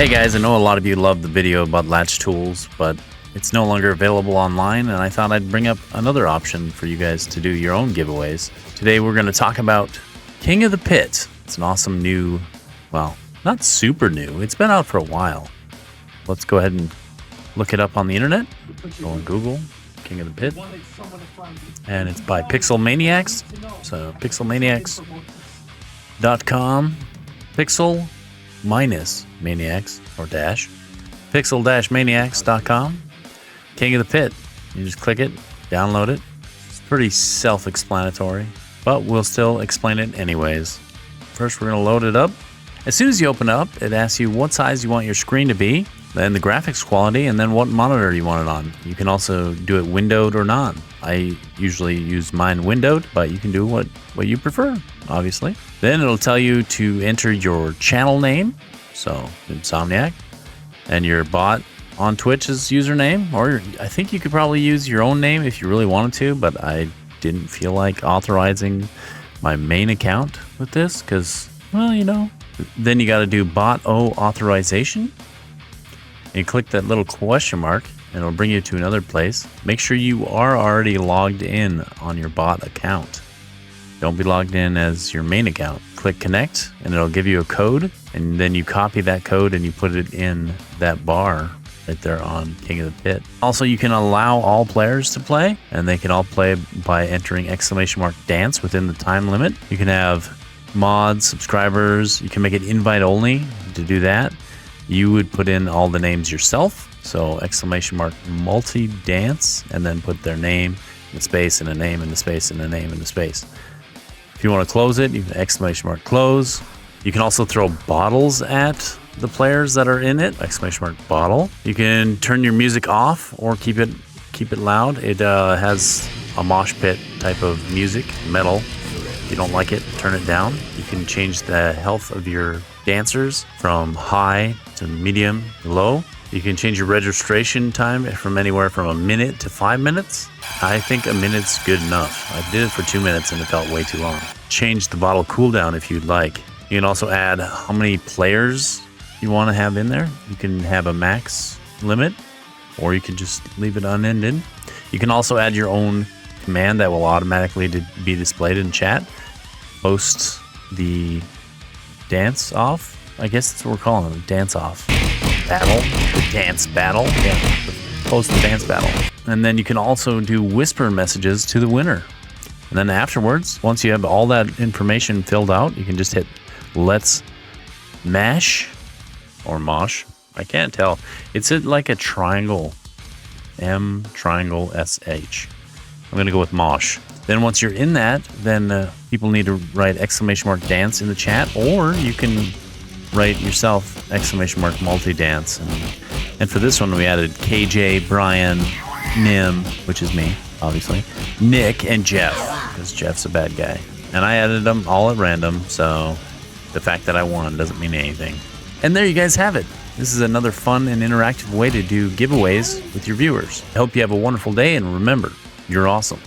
Hey guys, I know a lot of you loved the video about Latch Tools, but it's no longer available online, and I thought I'd bring up another option for you guys to do your own giveaways. Today we're going to talk about King of the Pit. It's an awesome new, well, not super new. It's been out for a while. Let's go ahead and look it up on the internet. Go on Google, King of the Pit. And it's by Pixel Maniacs. So pixelmaniacs.com. Pixel minus maniacs or dash pixel-maniacs.com. King of the Pit. You just click it, download it. It's pretty self-explanatory, but we'll still explain it anyways. First, we're going to load it up. As soon as you open up, it asks you what size you want your screen to be, then the graphics quality, and then what monitor you want it on. You can also do it windowed or not. I usually use mine windowed, but you can do what you prefer, obviously. Then it'll tell you to enter your channel name, so Insomniac, and your bot on Twitch's username, or I think you could probably use your own name if you really wanted to, but I didn't feel like authorizing my main account with this because, well, you know. Then you got to do bot O authorization. You click that little question mark and it'll bring you to another place. Make sure you are already logged in on your bot account. Don't be logged in as your main account. Click connect and it'll give you a code, and then you copy that code and you put it in that bar right there on King of the Pit. Also, you can allow all players to play, and they can all play by entering !dance within the time limit. You can have mods, subscribers. You can make it invite only. To do that, you would put in all the names yourself. So !multi-dance, and then put their name, the space, and a name, and the space, and a name, and the space. If you want to close it, you can !close. You can also throw bottles at the players that are in it, !bottle. You can turn your music off or keep it loud. It has a mosh pit type of music, metal. If you don't like it, turn it down. You can change the health of your dancers from high to medium to low. You can change your registration time from anywhere from a minute to 5 minutes. I think a minute's good enough. I did it for 2 minutes and it felt way too long. Change the bottle cooldown if you'd like. You can also add how many players you want to have in there. You can have a max limit, or you can just leave it unended. You can also add your own command that will automatically be displayed in chat. Post the dance off. I guess that's what we're calling it, dance off. Battle, the dance battle. Yeah, post the dance battle. And then you can also do whisper messages to the winner. And then afterwards, once you have all that information filled out, you can just hit let's mash or mosh. I can't tell. It's like a triangle. M triangle SH. I'm going to go with mosh. Then once you're in that, then people need to write !dance in the chat, or you can write yourself !multi-dance. And for this one, we added KJ, Brian, Nim, which is me, obviously, Nick, and Jeff, because Jeff's a bad guy. And I added them all at random, so the fact that I won doesn't mean anything. And there you guys have it. This is another fun and interactive way to do giveaways with your viewers. I hope you have a wonderful day, and remember, you're awesome.